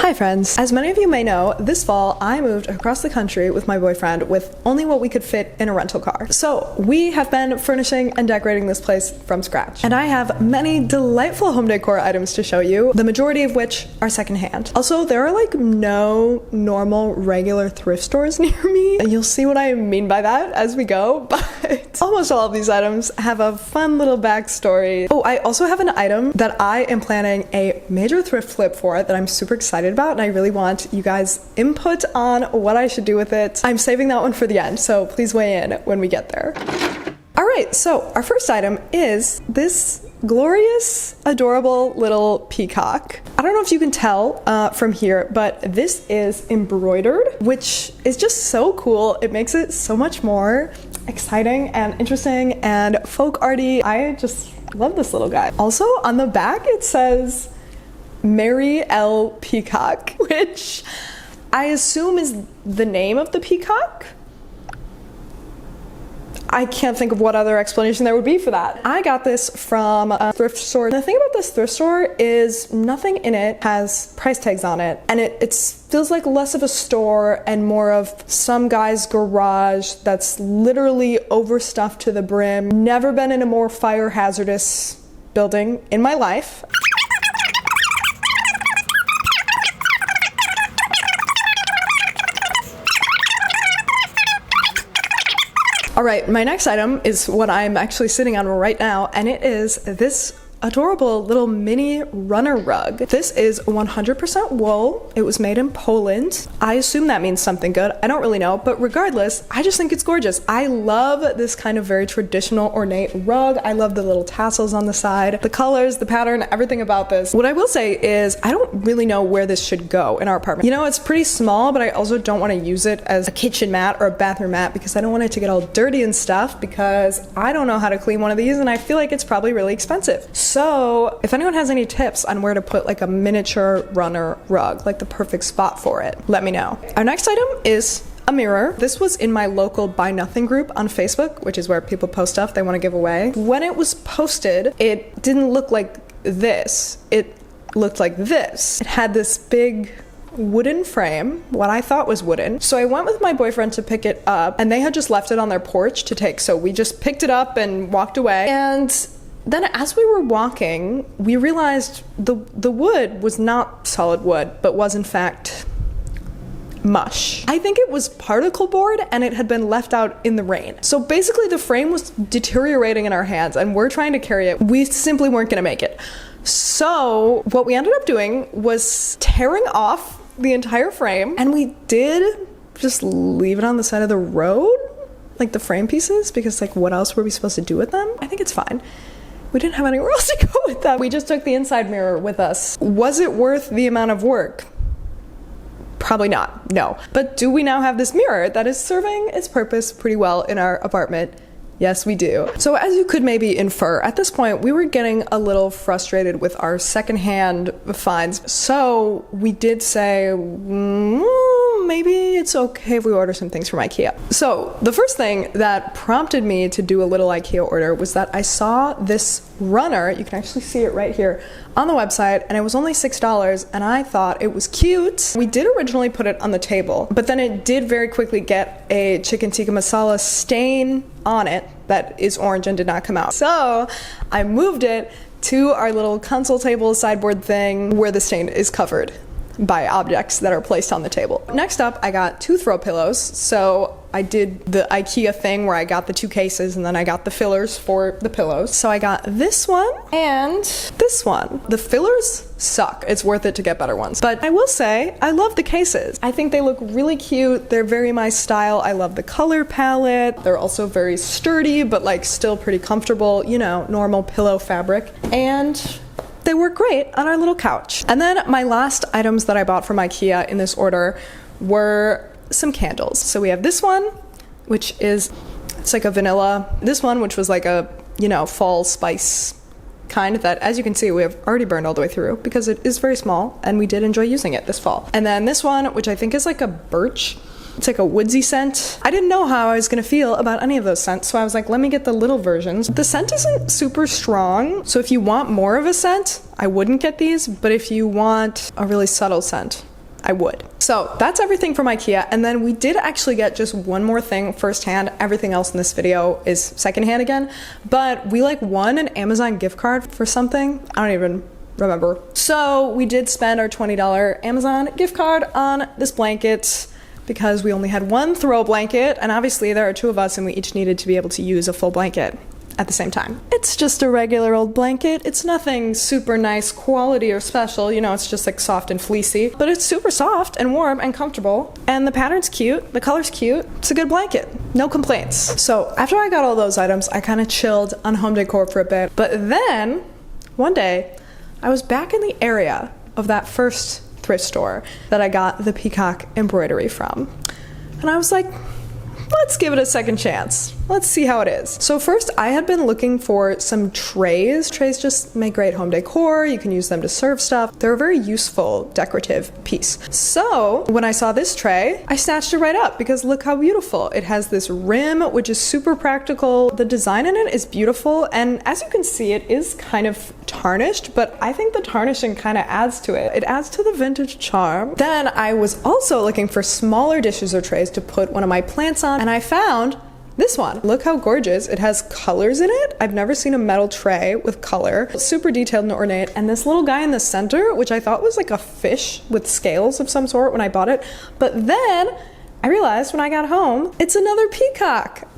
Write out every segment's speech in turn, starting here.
Hi friends. As many of you may know, this fall I moved across the country with my boyfriend with only what we could fit in a rental car. So we have been furnishing and decorating this place from scratch. And I have many delightful home decor items to show you, the majority of which are secondhand. Also, there are like no normal regular thrift stores near me. And you'll see what I mean by that as we go, but almost all of these items have a fun little backstory. Oh, I also have an item that I am planning a major thrift flip for that I'm super excited about, and I really want you guys input on what I should do with it. I'm saving that one for the end, so please weigh in when we get there. All right, so our first item is this glorious, adorable little peacock. I don't know if you can tell from here, but this is embroidered, which is just so cool. It makes it so much more exciting and interesting and folk arty. I just love this little guy. Also, on the back it says Mary L. Peacock, which I assume is the name of the peacock. I can't think of what other explanation there would be for that. I got this from a thrift store. The thing about this thrift store is nothing in it has price tags on it, and it feels like less of a store and more of some guy's garage that's literally overstuffed to the brim. Never been in a more fire hazardous building in my life. All right, my next item is what I'm actually sitting on right now, and it is this adorable little mini runner rug. This is 100% wool. It was made in Poland. I assume that means something good. I don't really know, but regardless, I just think it's gorgeous. I love this kind of very traditional ornate rug. I love the little tassels on the side, the colors, the pattern, everything about this. What I will say is I don't really know where this should go in our apartment. You know, it's pretty small, but I also don't want to use it as a kitchen mat or a bathroom mat because I don't want it to get all dirty and stuff, because I don't know how to clean one of these and I feel like it's probably really expensive. So if anyone has any tips on where to put like a miniature runner rug, like the perfect spot for it, let me know. Our next item is a mirror. This was in my local Buy Nothing group on Facebook, which is where people post stuff they want to give away. When it was posted, it didn't look like this. It looked like this. It had this big wooden frame, what I thought was wooden. So I went with my boyfriend to pick it up, and they had just left it on their porch to take. So we just picked it up and walked away. And then as we were walking, we realized the wood was not solid wood, but was in fact mush. I think it was particle board and it had been left out in the rain. So basically the frame was deteriorating in our hands and we're trying to carry it. We simply weren't gonna make it. So what we ended up doing was tearing off the entire frame, and we did just leave it on the side of the road, like the frame pieces, because like what else were we supposed to do with them? I think it's fine. We didn't have anywhere else to go with them. We just took the inside mirror with us. Was it worth the amount of work? Probably not, no. But do we now have this mirror that is serving its purpose pretty well in our apartment? Yes, we do. So as you could maybe infer, at this point, we were getting a little frustrated with our secondhand finds. So we did say, maybe it's okay if we order some things from Ikea. So the first thing that prompted me to do a little Ikea order was that I saw this runner, you can actually see it right here on the website, and it was only $6, and I thought it was cute. We did originally put it on the table, but then it did very quickly get a chicken tikka masala stain on it that is orange and did not come out. So I moved it to our little console table sideboard thing where the stain is covered by objects that are placed on the table. Next up, I got 2 throw pillows. So I did the Ikea thing where I got the 2 cases and then I got the fillers for the pillows. So I got this one and this one. The fillers suck. It's worth it to get better ones. But I will say, I love the cases. I think they look really cute. They're very my style. I love the color palette. They're also very sturdy, but like still pretty comfortable, you know, normal pillow fabric. And they work great on our little couch. And then my last items that I bought from Ikea in this order were some candles. So we have this one, which is, it's like a vanilla. This one, which was like a, you know, fall spice kind that, as you can see, we have already burned all the way through because it is very small and we did enjoy using it this fall. And then this one, which I think is like a birch. It's like a woodsy scent. I didn't know how I was gonna feel about any of those scents, so I was like, let me get the little versions. The scent isn't super strong, so if you want more of a scent, I wouldn't get these, but if you want a really subtle scent, I would. So that's everything from Ikea. And then we did actually get just one more thing firsthand. Everything else in this video is secondhand again. But we like won an Amazon gift card for something. I don't even remember. So we did spend our $20 Amazon gift card on this blanket because we only had one throw blanket. And obviously there are two of us and we each needed to be able to use a full blanket at the same time. It's just a regular old blanket. It's nothing super nice quality or special, you know, it's just like soft and fleecy, but it's super soft and warm and comfortable, and the pattern's cute, the color's cute. It's a good blanket, no complaints. So after I got all those items, I kind of chilled on home decor for a bit, but then one day I was back in the area of that first thrift store that I got the peacock embroidery from, and I was like, let's give it a second chance. Let's see how it is. So first, I had been looking for some trays. Trays just make great home decor. You can use them to serve stuff. They're a very useful decorative piece. So when I saw this tray, I snatched it right up because look how beautiful. It has this rim, which is super practical. The design in it is beautiful. And as you can see, it is kind of tarnished, but I think the tarnishing kind of adds to it. It adds to the vintage charm. Then I was also looking for smaller dishes or trays to put one of my plants on, and I found this one. Look how gorgeous. It has colors in it. I've never seen a metal tray with color. It's super detailed and ornate. And this little guy in the center, which I thought was like a fish with scales of some sort when I bought it. But then I realized when I got home, it's another peacock.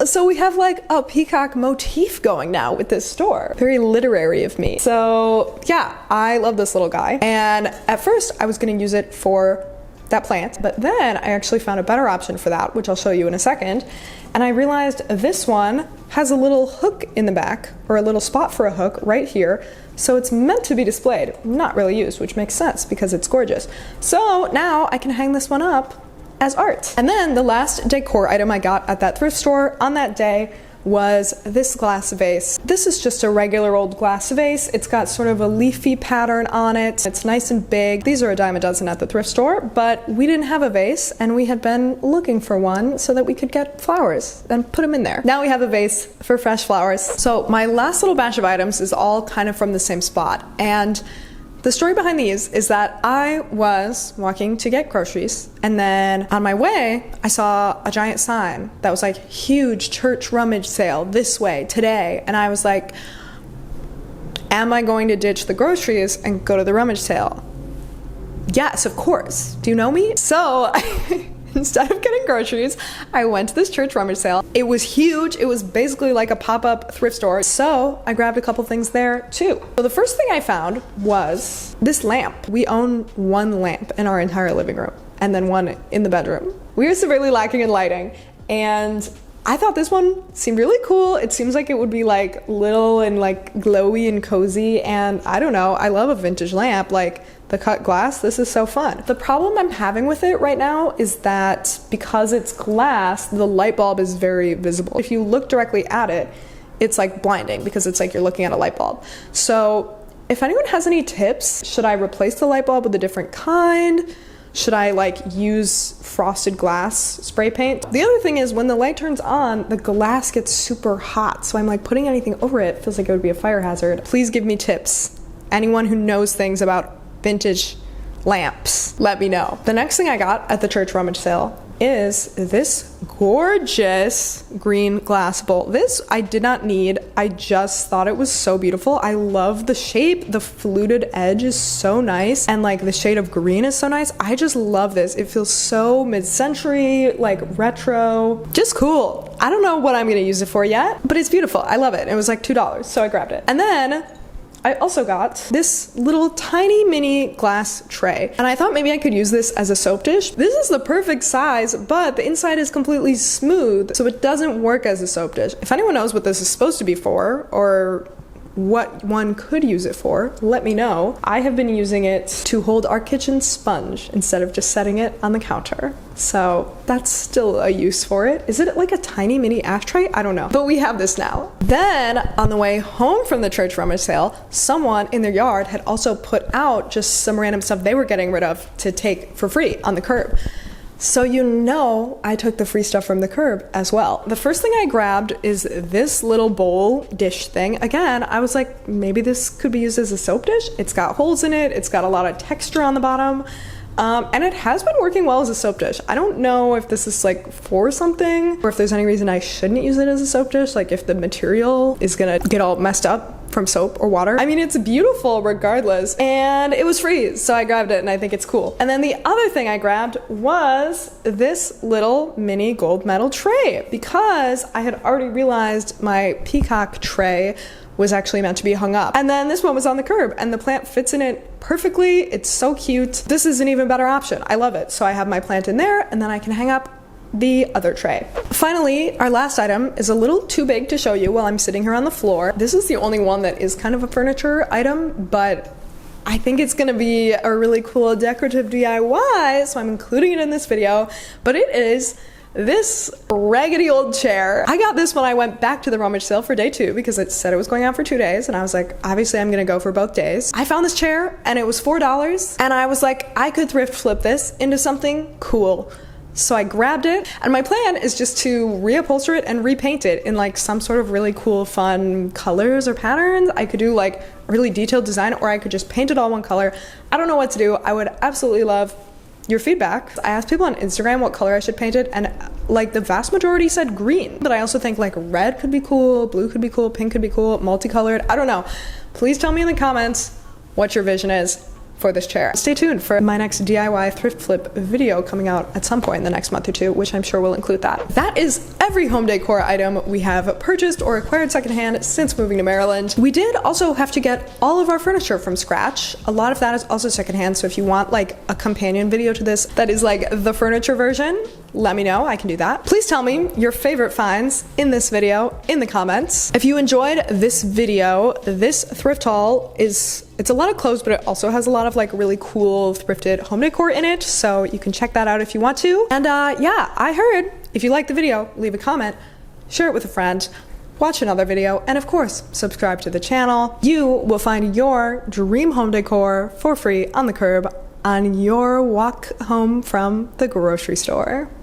So we have like a peacock motif going now with this store. Very literary of me. So yeah, I love this little guy. And at first I was gonna use it for that plant, but then I actually found a better option for that, which I'll show you in a second. And I realized this one has a little hook in the back, or a little spot for a hook right here. So it's meant to be displayed, not really used, which makes sense because it's gorgeous. So now I can hang this one up as art. And then the last decor item I got at that thrift store on that day was this glass vase. This is just a regular old glass vase. It's got sort of a leafy pattern on it. It's nice and big. These are a dime a dozen at the thrift store, but we didn't have a vase and we had been looking for one so that we could get flowers and put them in there. Now we have a vase for fresh flowers. So my last little batch of items is all kind of from the same spot. And the story behind these is that I was walking to get groceries, and then on my way, I saw a giant sign that was like, huge church rummage sale this way today. And I was like, am I going to ditch the groceries and go to the rummage sale? Yes, of course. Do you know me? So instead of getting groceries, I went to this church rummage sale. It was huge. It was basically like a pop-up thrift store. So I grabbed a couple things there too. So the first thing I found was this lamp. We own one lamp in our entire living room and then one in the bedroom. We are severely lacking in lighting, and I thought this one seemed really cool. It seems like it would be like little and like glowy and cozy, and I don't know, I love a vintage lamp, like the cut glass. This is so fun. The problem I'm having with it right now is that because it's glass, the light bulb is very visible. If you look directly at it, it's like blinding because it's like you're looking at a light bulb. So if anyone has any tips, should I replace the light bulb with a different kind? Should I like use frosted glass spray paint? The other thing is when the light turns on, the glass gets super hot. So I'm like putting anything over it feels like it would be a fire hazard. Please give me tips. Anyone who knows things about vintage lamps, let me know. The next thing I got at the church rummage sale is this gorgeous green glass bowl. This I did not need. I just thought it was so beautiful. I love the shape. The fluted edge is so nice, and like the shade of green is so nice. I just love this. It feels so mid-century, like retro, just cool. I don't know what I'm gonna use it for yet, but it's beautiful. I love it. It was like $2, so I grabbed it. And then I also got this little tiny mini glass tray, and I thought maybe I could use this as a soap dish. This is the perfect size, but the inside is completely smooth, so it doesn't work as a soap dish. If anyone knows what this is supposed to be for, or what one could use it for, let me know. I have been using it to hold our kitchen sponge instead of just setting it on the counter. So that's still a use for it. Is it like a tiny mini ashtray? I don't know, but we have this now. Then on the way home from the church rummage sale, someone in their yard had also put out just some random stuff they were getting rid of to take for free on the curb. So you know I took the free stuff from the curb as well. The first thing I grabbed is this little bowl dish thing. Again, I was like, maybe this could be used as a soap dish. It's got holes in it. It's got a lot of texture on the bottom. And it has been working well as a soap dish. I don't know if this is like for something or if there's any reason I shouldn't use it as a soap dish, like if the material is gonna get all messed up from soap or water. I mean, it's beautiful regardless, and it was free, so I grabbed it and I think it's cool. And then the other thing I grabbed was this little mini gold medal tray, because I had already realized my peacock tray was actually meant to be hung up. And then this one was on the curb and the plant fits in it perfectly. It's so cute. This is an even better option. I love it. So I have my plant in there and then I can hang up the other tray. Finally, our last item is a little too big to show you while I'm sitting here on the floor. This is the only one that is kind of a furniture item, but I think it's gonna be a really cool decorative DIY, so I'm including it in this video. But it is this raggedy old chair. I got this when I went back to the rummage sale for day 2 because it said it was going on for 2 days, and I was like, obviously I'm gonna go for both days. I found this chair and it was $4, and I was like, I could thrift flip this into something cool. So I grabbed it, and my plan is just to reupholster it and repaint it in like some sort of really cool, fun colors or patterns. I could do like a really detailed design, or I could just paint it all one color. I don't know what to do. I would absolutely love your feedback. I asked people on Instagram what color I should paint it, and like the vast majority said green. But I also think like red could be cool, blue could be cool, pink could be cool, multicolored. I don't know. Please tell me in the comments what your vision is for this chair. Stay tuned for my next DIY thrift flip video coming out at some point in the next month or 2, which I'm sure will include that. That is every home decor item we have purchased or acquired secondhand since moving to Maryland. We did also have to get all of our furniture from scratch. A lot of that is also secondhand, so if you want like a companion video to this that is like the furniture version, let me know, I can do that. Please tell me your favorite finds in this video in the comments. If you enjoyed this video, this thrift haul it's a lot of clothes, but it also has a lot of like really cool thrifted home decor in it, so you can check that out if you want to. And yeah, I heard if you liked the video, leave a comment, share it with a friend, watch another video, and of course, subscribe to the channel. You will find your dream home decor for free on the curb on your walk home from the grocery store.